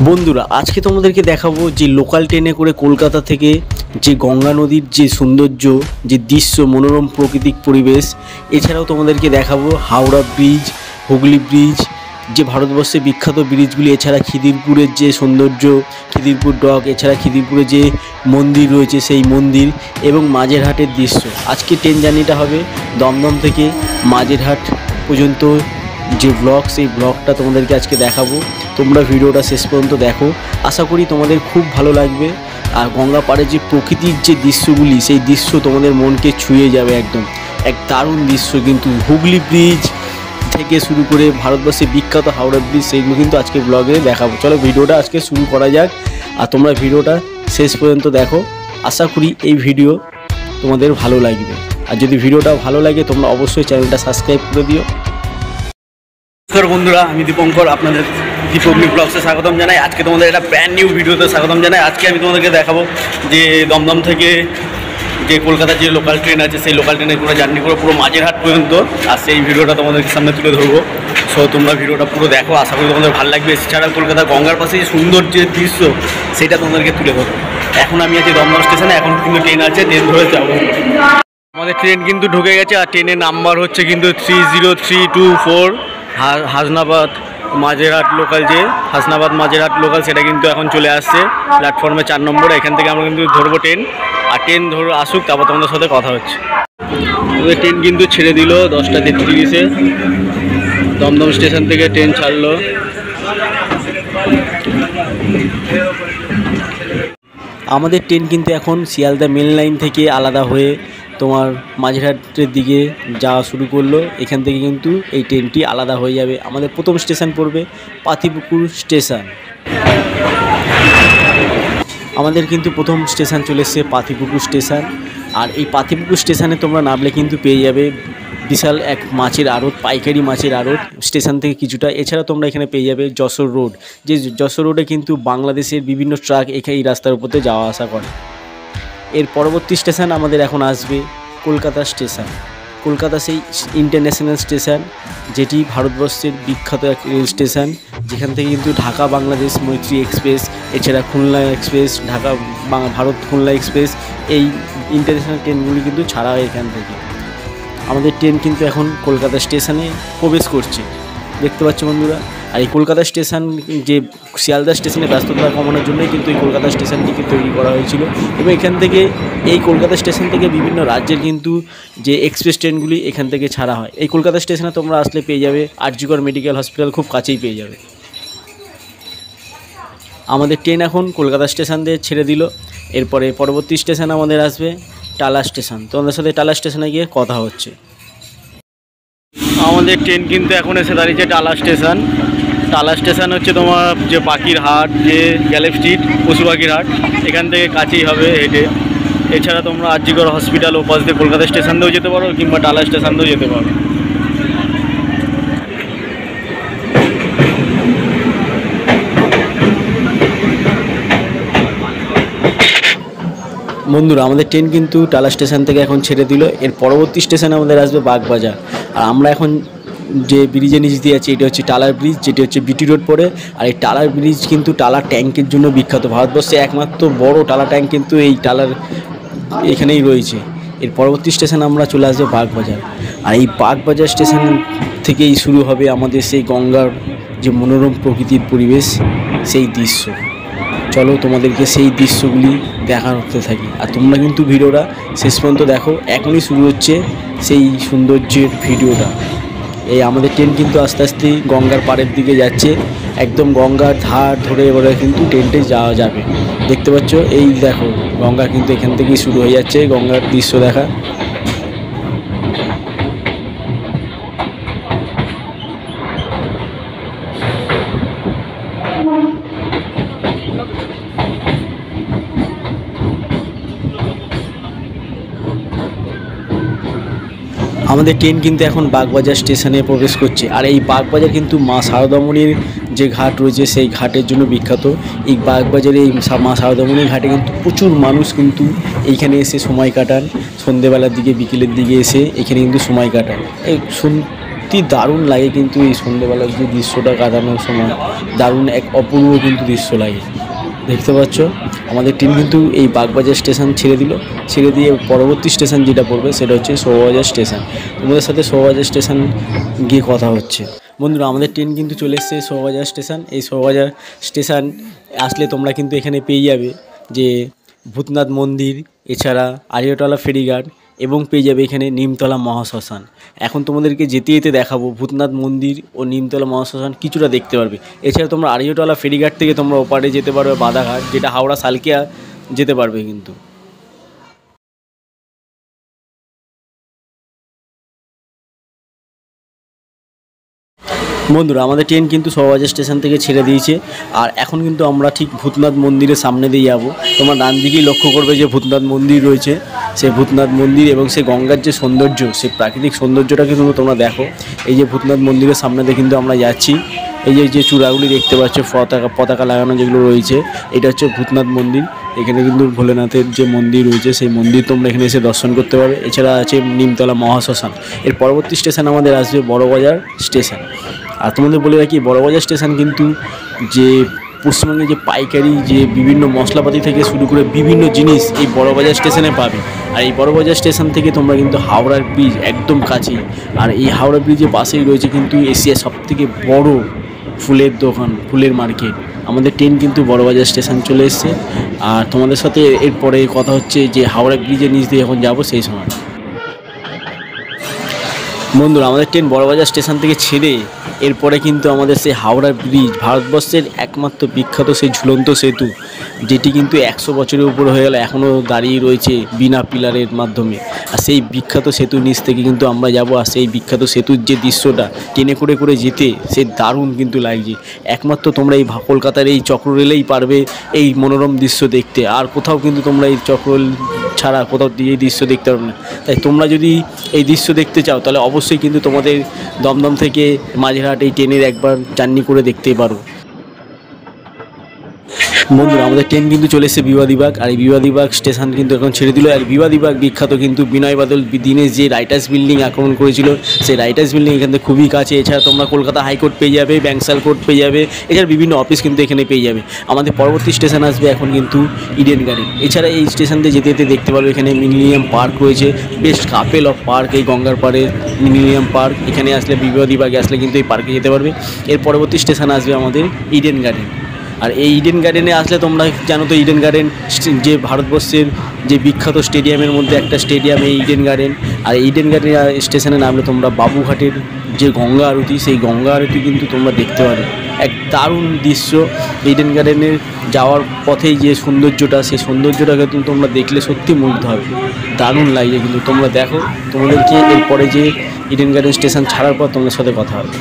বন্ধুরা আজকে তোমাদেরকে দেখাবো যে লোকাল ট্রেনে করে কলকাতা থেকে যে গঙ্গা নদীর যে সৌন্দর্য, যে দৃশ্য, মনোরম প্রাকৃতিক পরিবেশ, এছাড়াও তোমাদেরকে দেখাবো হাওড়া ব্রিজ, হুগলি ব্রিজ, যে ভারতবর্ষের বিখ্যাত ব্রিজগুলি, এছাড়া খিদিরপুরের যে সৌন্দর্য, খিদিরপুর ডক, এছাড়া খিদিরপুরে যে মন্দির রয়েছে সেই মন্দির এবং মাঝেরহাটের দৃশ্য। আজকে ট্রেন জার্নিটা হবে দমদম থেকে মাঝেরহাট পর্যন্ত যে ব্লগ, সেই ব্লগটা তোমাদেরকে আজকে দেখাবো। তোমরা ভিডিওটা শেষ পর্যন্ত দেখো, আশা করি তোমাদের খুব ভালো লাগবে। আর গঙ্গা পাড়ে যে প্রকৃতির যে দৃশ্যগুলি, সেই দৃশ্য তোমাদের মনকে ছুঁয়ে যাবে একদম। এক দারুণ দৃশ্য কিন্তু হুগলি ব্রিজ থেকে শুরু করে ভারতবর্ষের বিখ্যাত হাওড়া ব্রিজ, সেইগুলো কিন্তু আজকে ব্লগে দেখাবো। চলো ভিডিওটা আজকে শুরু করা যাক, আর তোমরা ভিডিওটা শেষ পর্যন্ত দেখো। আশা করি এই ভিডিও তোমাদের ভালো লাগবে, আর যদি ভিডিওটা ভালো লাগে তোমরা অবশ্যই চ্যানেলটা সাবস্ক্রাইব করে দিও। নমস্কার বন্ধুরা, আমি দীপঙ্কর, আপনাদের দীপগ্নি ব্লগসে স্বাগতম জানাই। আজকে তোমাদের একটা ব্র্যান্ড নিউ ভিডিওতে স্বাগতম জানাই। আজকে আমি তোমাদেরকে দেখাবো যে দমদম থেকে যে কলকাতার যে লোকাল ট্রেন আছে, সেই লোকাল ট্রেনে পুরো জার্নি করে পুরো মাঝেরহাট পর্যন্ত, আর সেই ভিডিওটা তোমাদের সামনে তুলে ধরবো। সো তোমরা ভিডিওটা পুরো দেখো, আশা করি তোমাদের ভালো লাগবে। এছাড়া কলকাতা গঙ্গার পাশে যে সুন্দর যে দৃশ্য, সেটা তোমাদেরকে তুলে ধরবো। এখন আমি আছি দমদম স্টেশনে, এখন কিন্তু ট্রেন আছে, ট্রেন ধরে যাবো। আমাদের ট্রেন কিন্তু ঢুকে গেছে, আর ট্রেনের নাম্বার হচ্ছে কিন্তু 30324 হাসনাবাদ মাঝেরহাট লোকাল, যে হাসনাবাদ মাঝেরহাট লোকাল, সেটা কিন্তু এখন চলে আসছে প্ল্যাটফর্মে 4 নম্বরে। এখান থেকে আমরা কিন্তু ধরবো ট্রেন, আর ট্রেন ধরে আসুক, তারপর তোমাদের সাথে কথা হচ্ছে। ওদের ট্রেন কিন্তু ছেড়ে দিল 10টা 33-এ, দমদম স্টেশন থেকে ট্রেন ছাড়লো। আমাদের ট্রেন কিন্তু এখন শিয়ালদা মেন লাইন থেকে আলাদা হয়ে তোমার মাঝেরহাটের দিকে যাওয়া শুরু করলো। এখান থেকে কিন্তু এই ট্রেনটি আলাদা হয়ে যাবে। আমাদের প্রথম স্টেশন পড়বে পাতিপুকুর স্টেশন। আমাদের কিন্তু প্রথম স্টেশন চলে এসছে পাতিপুকুর স্টেশন। আর এই পাতিপুকুর স্টেশনে তোমরা নামলে কিন্তু পেয়ে যাবে বিশাল এক মাছের আড়ত, পাইকারি মাছের আড়ত স্টেশন থেকে কিছুটা। এছাড়া তোমরা এখানে পেয়ে যাবে যশোর রোড, যে যশোর রোডে কিন্তু বাংলাদেশের বিভিন্ন ট্রাক এখানে এই রাস্তার উপরে যাওয়া আসা করে। এর পরবর্তী স্টেশন আমাদের এখন আসবে কলকাতা স্টেশন। কলকাতা সেই ইন্টারন্যাশনাল স্টেশন, যেটি ভারতবর্ষের বিখ্যাত এক রেল স্টেশন, যেখান থেকে কিন্তু ঢাকা বাংলাদেশ মৈত্রী এক্সপ্রেস, এছাড়া খুলনা এক্সপ্রেস, ঢাকা ভারত খুলনা এক্সপ্রেস, এই ইন্টারন্যাশনাল ট্রেনগুলি কিন্তু ছাড়া হয় এখান থেকে। আমাদের ট্রেন কিন্তু এখন কলকাতা স্টেশনে প্রবেশ করছে, দেখতে পাচ্ছ বন্ধুরা। আর এই কলকাতা স্টেশন, যে শিয়ালদা স্টেশনে ব্যস্ততা কমানোর জন্যই কিন্তু এই কলকাতা স্টেশনটিকে তৈরি করা হয়েছিল। এবং এখান থেকে, এই কলকাতা স্টেশন থেকে বিভিন্ন রাজ্যের কিন্তু যে এক্সপ্রেস ট্রেনগুলি এখান থেকে ছাড়া হয়। এই কলকাতা স্টেশনে তোমরা আসলে পেয়ে যাবে আরজিকর মেডিকেল হসপিটাল, খুব কাছেই পেয়ে যাবে। আমাদের ট্রেন এখন কলকাতা স্টেশন দিয়ে ছেড়ে দিল। এরপরে পরবর্তী স্টেশন আমাদের আসবে টালা স্টেশন। তোমাদের সাথে টালা স্টেশনে গিয়ে কথা হচ্ছে। আমাদের ট্রেন কিন্তু এখন এসে দাঁড়িয়েছে টালা স্টেশন। টালা স্টেশন হচ্ছে তোমার যে পাখির হাট, যে গ্যালেপ স্ট্রিট, পশু পাখির হাট, এখান থেকে কাছেই হবে হেঁটে। এছাড়া তোমরা আরজিকর হসপিটাল ওপাশ দিয়ে কলকাতা স্টেশন দিয়েও যেতে পারো, কিংবা টালা স্টেশন দিয়েও যেতে পারো। বন্ধুরা আমাদের ট্রেন কিন্তু টালা স্টেশন থেকে এখন ছেড়ে দিল। এর পরবর্তী স্টেশনে আমাদের আসবে বাগবাজার। আর আমরা এখন যে ব্রিজের নিচ দিয়ে আছি, এটা হচ্ছে টালার ব্রিজ, যেটি হচ্ছে বিটি রোড পড়ে। আর এই টালার ব্রিজ কিন্তু টালার ট্যাঙ্কের জন্য বিখ্যাত। ভারতবর্ষে একমাত্র বড় টালা ট্যাঙ্ক কিন্তু এই টালার এখানেই রয়েছে। এর পরবর্তী স্টেশনে আমরা চলে আসবো বাগবাজার। আর এই বাগবাজার স্টেশন থেকেই শুরু হবে আমাদের সেই গঙ্গার যে মনোরম প্রকৃতির পরিবেশ, সেই দৃশ্য। চলো তোমাদেরকে সেই দৃশ্যগুলি দেখাতে থাকি, আর তোমরা কিন্তু ভিডিওটা শেষ পর্যন্ত দেখো। এখনই শুরু হচ্ছে সেই সৌন্দর্যের ভিডিওটা। এই আমাদের ট্রেন কিন্তু আস্তে আস্তে গঙ্গার পাড়ের দিকে যাচ্ছে, একদম গঙ্গার ধার ধরে এবারে কিন্তু ট্রেনটে যাওয়া যাবে। দেখতে পাচ্ছ, এই দেখো গঙ্গা কিন্তু এখান থেকেই শুরু হয়ে যাচ্ছে গঙ্গার দৃশ্য দেখা। আমাদের ট্রেন কিন্তু এখন বাগবাজার স্টেশনে প্রবেশ করছে। আর এই বাগবাজার কিন্তু মা শারদামণির যে ঘাট রয়েছে, সেই ঘাটের জন্য বিখ্যাত। এই বাগবাজারে এই মা শারদামণির ঘাটে কিন্তু প্রচুর মানুষ কিন্তু এইখানে এসে সময় কাটান। সন্ধেবেলার দিকে, বিকেলের দিকে এসে এখানে কিন্তু সময় কাটান। এই সত্যি দারুণ লাগে কিন্তু এই সন্ধ্যেবেলার যে দৃশ্যটা কাটানোর সময় দারুণ এক অপূর্ব কিন্তু দৃশ্য লাগে। দেখতে পাচ্ছ আমাদের ট্রেন কিন্তু এই বাগবাজার স্টেশন ছেড়ে দিয়ে পরবর্তী স্টেশন যেটা পড়বে সেটা হচ্ছে শোভাবাজার স্টেশন। তোমাদের সাথে শোভাবাজার স্টেশন গিয়ে কথা হচ্ছে। বন্ধুরা আমাদের ট্রেন কিন্তু চলে এসছে শোভাবাজার স্টেশন। এই শোভাবাজার স্টেশন আসলে তোমরা কিন্তু এখানে পেয়ে যাবে যে ভূতনাথ মন্দির, এছাড়া আড়িয়াটোলা ফেরিঘাট এবং পেয়ে যাবে এখানে নিমতলা মহাশ্মশান। এখন তোমাদেরকে যেতে যেতে দেখাবো ভূতনাথ মন্দির ও নিমতলা মহাশ্মশান কিছুটা দেখতে পারবে। এছাড়া তোমরা আড়িয়াটোলা ফেরিঘাট থেকে তোমরা ওপারে যেতে পারবে বাদাঘাট, যেটা হাওড়া সালকিয়া যেতে পারবে কিন্তু। বন্ধুরা আমাদের ট্রেন কিন্তু শোভাবাজার স্টেশন থেকে ছেড়ে দিয়েছে, আর এখন কিন্তু আমরা ঠিক ভূতনাথ মন্দিরের সামনে দিয়ে যাবো। তোমরা ডান দিকেই লক্ষ্য করবে যে ভূতনাথ মন্দির রয়েছে, সেই ভূতনাথ মন্দির এবং সেই গঙ্গার যে সৌন্দর্য, সেই প্রাকৃতিক সৌন্দর্যটা কিন্তু তোমরা দেখো। এই যে ভূতনাথ মন্দিরের সামনে দিয়ে কিন্তু আমরা যাচ্ছি। এই যে চূড়াগুলি দেখতে পাচ্ছ, পতাকা লাগানো যেগুলো রয়েছে, এটা হচ্ছে ভূতনাথ মন্দির। এখানে কিন্তু ভোলেনাথের যে মন্দির রয়েছে সেই মন্দির তোমরা এখানে এসে দর্শন করতে পারবে। এছাড়া আছে নিমতলা মহাশ্মশান। এর পরবর্তী স্টেশন আমাদের আসবে বড়বাজার স্টেশন। আর তোমাদের বলে রাখি বড়বাজার স্টেশন কিন্তু যে পশ্চিমবঙ্গে যে পাইকারি যে বিভিন্ন মশলাপাতি থেকে শুরু করে বিভিন্ন জিনিস এই বড়বাজার স্টেশনে পাবে। আর এই বড়বাজার স্টেশন থেকে তোমরা কিন্তু হাওড়ার ব্রিজ একদম কাছেই, আর এই হাওড়া ব্রিজের পাশেই রয়েছে কিন্তু এশিয়ার সবথেকে বড় ফুলের দোকান, ফুলের মার্কেট। আমাদের ট্রেন কিন্তু বড়বাজার স্টেশন চলে এসছে, আর তোমাদের সাথে এরপরে কথা হচ্ছে যে হাওড়া ব্রিজের নিচ দিয়ে যখন যাবো সেই সময়। বন্ধুরা আমাদের ট্রেন বড়বাজার স্টেশন থেকে ছেড়ে এরপরে কিন্তু আমাদের সেই হাওড়া ব্রিজ, ভারতবর্ষের একমাত্র বিখ্যাত সেই ঝুলন্ত সেতু, যেটি কিন্তু 100 বছরের উপর হয়ে গেল, এখনও দাঁড়িয়ে রয়েছে বিনা পিলারের মাধ্যমে। আর সেই বিখ্যাত সেতুর নিচ থেকে কিন্তু আমরা যাব। আর সেই বিখ্যাত সেতুর যে দৃশ্যটা ট্রেনে করে করে যেতে সে দারুণ কিন্তু লাগছে। একমাত্র তোমরা এই কলকাতার এই চক্ররেলেই পারবে এই মনোরম দৃশ্য দেখতে, আর কোথাও কিন্তু তোমরা এই চক্ররেল ছাড়া কোথাও দিয়ে এই দৃশ্য দেখতে পারবে না। তাই তোমরা যদি এই দৃশ্য দেখতে চাও তাহলে অবশ্যই কিন্তু তোমাদের দমদম থেকে মাঝেরহাট এই ট্রেনের একবার জার্নি করে দেখতেই পারো। বন্ধুরা আমাদের ট্রেন কিন্তু চলে এসেছে বিবাদীবাগ, আর এই বিবাদীবাগ স্টেশন কিন্তু এখন ছেড়ে দিল। আর বিবাদীবাগ বিখ্যাত কিন্তু বিনয় বাদল দীনেশ যে রাইটার্স বিল্ডিং আক্রমণ করেছিল, সেই রাইটার্স বিল্ডিং এখান থেকে খুবই কাছে। এছাড়া তোমরা কলকাতা হাইকোর্ট পেয়ে যাবে, ব্যাংসাল কোর্ট পেয়ে যাবে, এছাড়া বিভিন্ন অফিস কিন্তু এখানে পেয়ে যাবে। আমাদের পরবর্তী স্টেশন আসবে এখন কিন্তু ইডেন গার্ডেন। এছাড়া এই স্টেশন দিয়ে যেতে যেতে দেখতে পারবে এখানে মিলেনিয়াম পার্ক রয়েছে, বেস্ট কাপেল অফ পার্ক এই গঙ্গার পাড়ে মিলেনিয়াম পার্ক। এখানে আসলে বিবাদীবাগে আসলে কিন্তু এই পার্কে যেতে পারবে। এর পরবর্তী স্টেশন আসবে আমাদের ইডেন গার্ডেন। আর এই ইডেন গার্ডেনে আসলে তোমরা জানো তো ইডেন গার্ডেন যে ভারতবর্ষের যে বিখ্যাত স্টেডিয়ামের মধ্যে একটা স্টেডিয়াম এই ইডেন গার্ডেন। আর ইডেন গার্ডেন স্টেশনে নামলে তোমরা বাবুঘাটের যে গঙ্গা আরতি, সেই গঙ্গা আরতি কিন্তু তোমরা দেখতে পারো। এক দারুণ দৃশ্য। ইডেন গার্ডেনের যাওয়ার পথেই যে সৌন্দর্যটা, সেই সৌন্দর্যটা কিন্তু তোমরা দেখলে সত্যি মুগ্ধ হবে, দারুণ লাগছে। কিন্তু তোমরা দেখো, তোমাদেরকে এরপরে যে ইডেন গার্ডেন স্টেশন ছাড়ার পর তোমাদের সাথে কথা হবে।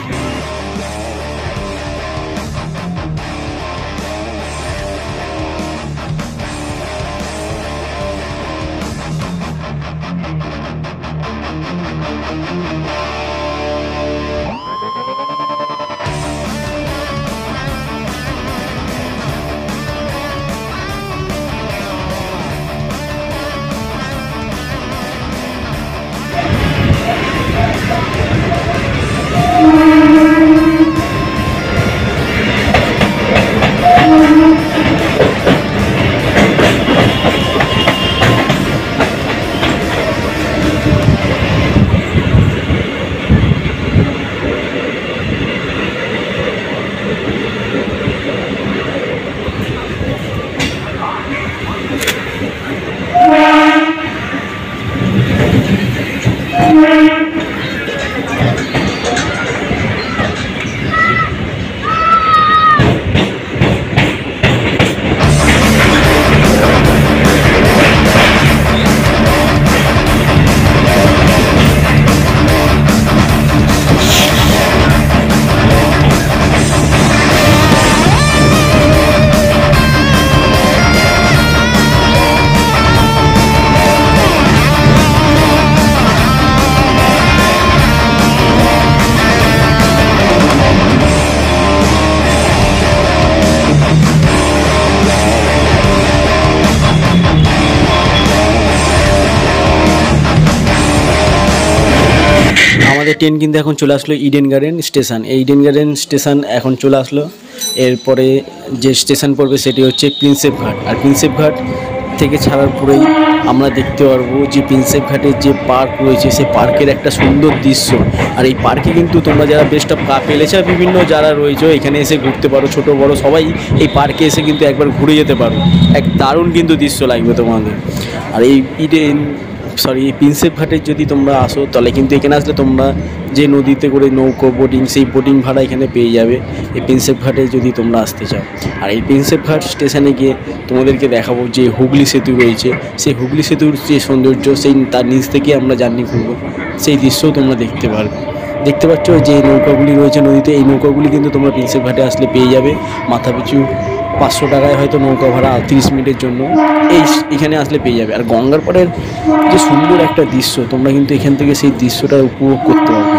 আমাদের ট্রেন কিন্তু এখন চলে আসলো ইডেন গার্ডেন স্টেশন। এই ইডেন গার্ডেন স্টেশন এখন চলে আসলো। এরপরে যে স্টেশন পড়বে সেটি হচ্ছে প্রিন্সেপ ঘাট। আর প্রিন্সেপ ঘাট থেকে ছাড়ার পরেই আমরা দেখতে পারবো যে প্রিন্সেপ ঘাটের যে পার্ক রয়েছে সেই পার্কের একটা সুন্দর দৃশ্য। আর এই পার্কে কিন্তু তোমরা যারা বেস্ট অফ কাপ এলেছে বিভিন্ন যারা রয়েছে এখানে এসে ঘুরতে পারো, ছোট বড় সবাই এই পার্কে এসে কিন্তু একবার ঘুরে যেতে পারো। এক দারুণ কিন্তু দৃশ্য লাগবে তোমাদের। আর এই এই প্রিন্সেপ ঘাটের যদি তোমরা আসো তাহলে কিন্তু এখানে আসলে তোমরা যে নদীতে করে নৌকো বোটিং সেই বোটিং ভাড়া এখানে পেয়ে যাবে এই প্রিন্সেপ ঘাটে যদি তোমরা আসতে চাও। আর এই প্রিন্সেপ ঘাট স্টেশনে গিয়ে তোমাদেরকে দেখাবো যে হুগলি সেতু রয়েছে, সেই হুগলি সেতুর যে সৌন্দর্য সেই তার নিচ থেকে আমরা জার্নি করবো, সেই দৃশ্যও তোমরা দেখতে পারবে। দেখতে পাচ্ছ যে নৌকাগুলি রয়েছে নদীতে, এই নৌকাগুলি কিন্তু তোমরা প্রিন্সেপ ঘাটে আসলে পেয়ে যাবে। মাথা পিছু 500 টাকায় হয়তো নৌকা ভাড়া 30 মিনিটের জন্য এখানে আসলে পেয়ে যাবে। আর গঙ্গার পাড়ের যে সুন্দর একটা দৃশ্য তোমরা কিন্তু এখান থেকে সেই দৃশ্যটা উপভোগ করতে পারবে।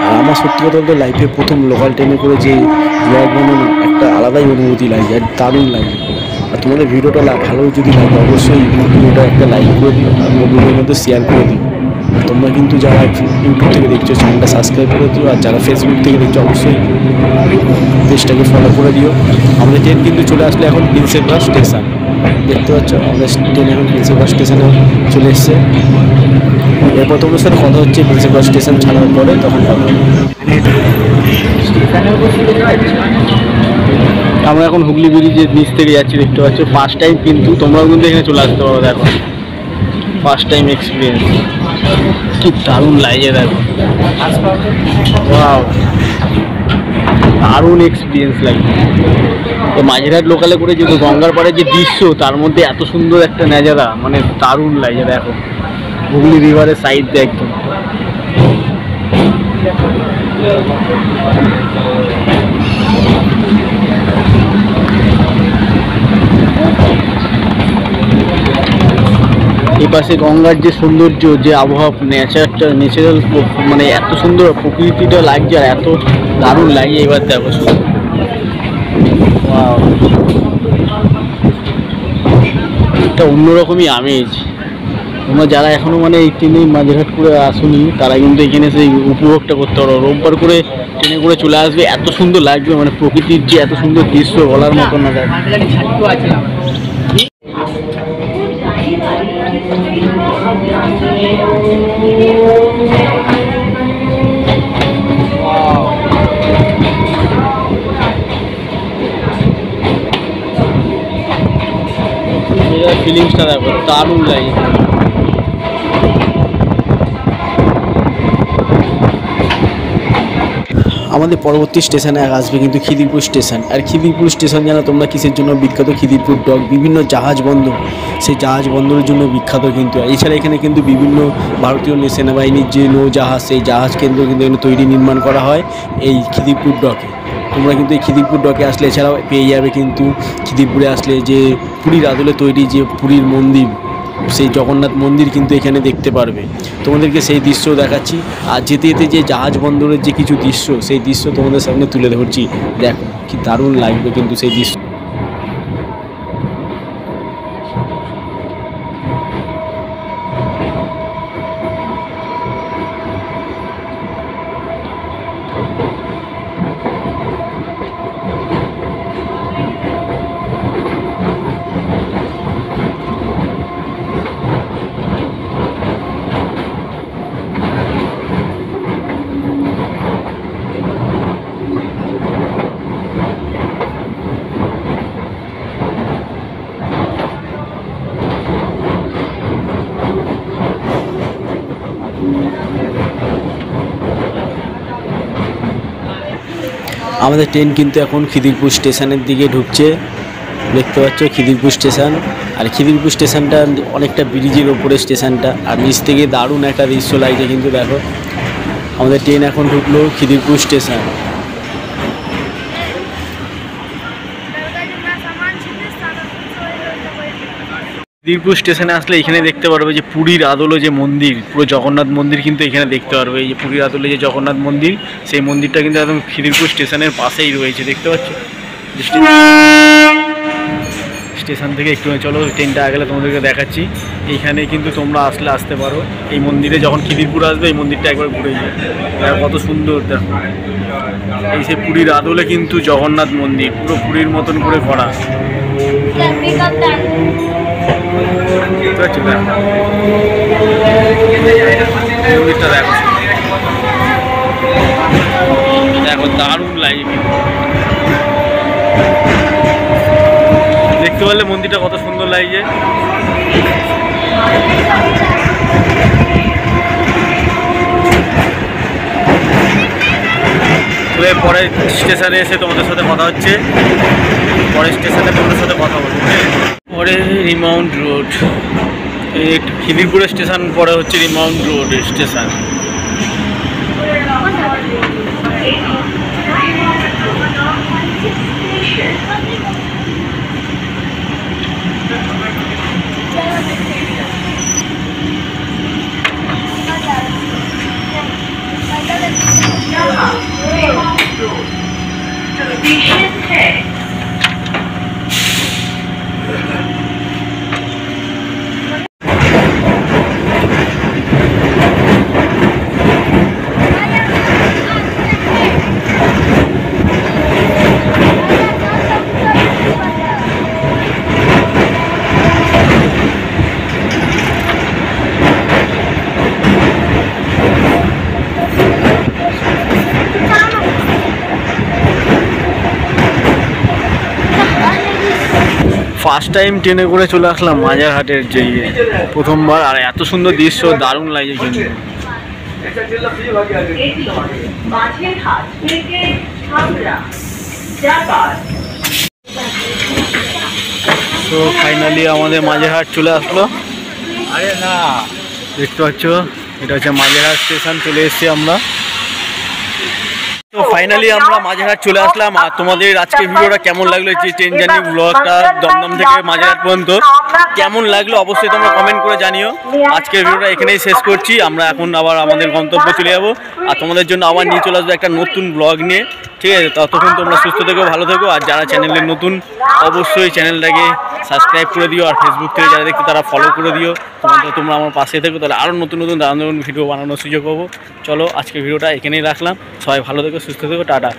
আর আমার সত্যি কথা বলতে লাইফে প্রথম লোকাল ট্রেনে করে যে ব্লগ বানানো একটা আলাদাই অনুভূতি লাগে আর দারুণ লাগে। আর তোমাদের ভিডিওটা ভালো যদি লাগে অবশ্যই ভিডিওটা একটা লাইক করে দিও আর ভিডিওর মধ্যে শেয়ার করে দিও। তোমরা কিন্তু যারা ইউটিউব থেকে দেখছো চ্যানেলটা সাবস্ক্রাইব করে দিও, আর যারা ফেসবুক থেকে দেখছো অবশ্যই পেজটাকে ফলো করে দিও। আমাদের ট্রেন কিন্তু চলে আসলে এখন প্রিন্সেপ ঘাট স্টেশন। দেখতে পাচ্ছ আমাদের ট্রেন এখন প্রিন্সেপ ঘাট স্টেশনে চলে এসছে। এরপর তোমাদের সাথে কথা হচ্ছে প্রিন্সেপ ঘাট স্টেশন ছাড়ার পরে, তখন কথা হবে। আমরা এখন হুগলি ব্রিজের নিচ থেকে যাচ্ছি, দেখতে পাচ্ছ। ফার্স্ট টাইম কিন্তু তোমরাও কিন্তু এখানে চলে আসতে পারো। দেখো ফার্স্ট টাইম এক্সপিরিয়েন্স, কি দারুণ লাগে। দেখো ওয়াও, দারুণ এক্সপিরিয়েন্স লাগে। তো মাঝেরহাট লোকালে করে যেহেতু গঙ্গার পাড়ে যে দৃশ্য তার মধ্যে এত সুন্দর একটা নাজারা, মানে দারুণ লাগে। দেখো হুগলি রিভারের সাইড দিয়ে একদম এই পাশে গঙ্গার যে সৌন্দর্য, যে আবহাওয়া, ন্যাচারাল মানে এত সুন্দর প্রকৃতিটা লাগছে আর এত দারুণ লাগে। এবার দেখো একটা অন্যরকমই আমেজ। তোমরা যারা এখনো মানে এই ট্রেনে মাঝেরহাট করে আসুনি তারা কিন্তু এখানে সেই উপভোগটা করতে পারো। রোববার করে ট্রেনে করে চলে আসবে, এত সুন্দর লাগবে, মানে প্রকৃতির যে এত সুন্দর দৃশ্য বলার মতো না। ফিলিংসটা দেখো দারুণ লাগে। আমাদের পরবর্তী স্টেশনে আসবে কিন্তু খিদিরপুর স্টেশন। আর খিদিরপুর স্টেশন জানো তোমরা কিসের জন্য বিখ্যাত? খিদিরপুর ডক, বিভিন্ন জাহাজ বন্দর, সেই জাহাজ বন্দরের জন্য বিখ্যাত। কিন্তু এছাড়া এখানে কিন্তু বিভিন্ন ভারতীয় সেনাবাহিনীর যে নৌজাহাজ, সেই জাহাজ কেন্দ্র কিন্তু এখানে নির্মাণ করা হয় এই খিদিরপুর ডকে। তোমরা কিন্তু এই খিদিরপুর ডকে আসলে এছাড়াও পেয়ে যাবে কিন্তু খিদিরপুরে আসলে যে পুরীর আদলে তৈরি যে পুরীর মন্দির, সেই জগন্নাথ মন্দির কিন্তু এখানে দেখতে পারবে। তোমাদেরকে সেই দৃশ্য দেখাচ্ছি। আর যেতে যেতে যে জাহাজ বন্দরের যে কিছু দৃশ্য, সেই দৃশ্য তোমাদের সামনে তুলে ধরছি। দেখো কি দারুণ লাগবে কিন্তু সেই দৃশ্য। আমাদের ট্রেন কিন্তু এখন খিদিরপুর স্টেশনের দিকে ঢুকছে। দেখতে পাচ্ছ খিদিরপুর স্টেশন। আর খিদিরপুর স্টেশনটা অনেকটা ব্রিজের ওপরে স্টেশনটা, আর নিচ থেকে দারুণ একটা দৃশ্য লাগছে কিন্তু। দেখো আমাদের ট্রেন এখন ঢুকলো খিদিরপুর স্টেশন। খিদিরপুর স্টেশনে আসলে এখানে দেখতে পারবে যে পুরীর আদলে যে মন্দির, পুরো জগন্নাথ মন্দির কিন্তু এখানে দেখতে পারবে। এই যে পুরীর আদলে যে জগন্নাথ মন্দির, সেই মন্দিরটা কিন্তু একদম খিদিরপুর স্টেশনের পাশেই রয়েছে। দেখতে পাচ্ছ স্টেশন থেকে একটু চলো ট্রেনটা গেলে তোমাদেরকে দেখাচ্ছি। এইখানে কিন্তু তোমরা আসতে পারো এই মন্দিরে, যখন খিদিরপুর আসবে এই মন্দিরটা একবার ঘুরে যায়, কত সুন্দর দেখো। এই সে পুরীর আদলে কিন্তু জগন্নাথ মন্দির পুরো পুরীর মতন করে করা। মন্দিরটা দেখো, দেখো দারুণ লাগে দেখতে পারলে মন্দিরটা কত সুন্দর লাগছে। পরে স্টেশনে এসে তোমাদের সাথে কথা হচ্ছে, পরে স্টেশনে তোমাদের সাথে কথা বলবো। পরে রিমাউন্ট রোড, এই খিদিরপুরের স্টেশন পরে হচ্ছে remount road station. First time ট্রেনে করে চলে আসলাম মাঝেরহাটের যে প্রথমবার, আর এত সুন্দর দৃশ্য দারুণ লাগে কিন্তু। তো ফাইনালি আমাদের মাঝেরহাট চলে আসলো। আরে না, দেখতে পাচ্ছ এটা হচ্ছে মাঝেরহাট স্টেশন, চলে এসেছি আমরা। তো ফাইনালি আমরা মাঝেরহাট চলে আসলাম। আর তোমাদের আজকে ভিডিওটা কেমন লাগলো, যে ট্রেন জার্নি ব্লগটা দমদম থেকে মাঝেরহাট পর্যন্ত কেমন লাগলো অবশ্যই তোমরা কমেন্ট করে জানিও। আজকের ভিডিওটা এখানেই শেষ করছি, আমরা এখন আবার আমাদের গন্তব্যে চলে যাবো, আর তোমাদের জন্য আবার নিয়ে চলে আসবো একটা নতুন ব্লগ নিয়ে। ঠিক আছে, ততক্ষণ তোমরা সুস্থ থেকো, ভালো থেকো। আর যারা চ্যানেলে নতুন অবশ্যই চ্যানেলটাকে সাবস্ক্রাইব করে দিও, আর ফেসবুক থেকে যারা দেখতে তারা ফলো করে দিও। তোমরা আমার পাশে থেকো, তাহলে আরও নতুন নতুন দারুণ দারুণ ভিডিও বানানোর সুযোগ পাবো। চলো আজকের ভিডিওটা এখানেই রাখলাম, সবাই ভালো থেকো, সুস্থ থেকো, টাটা।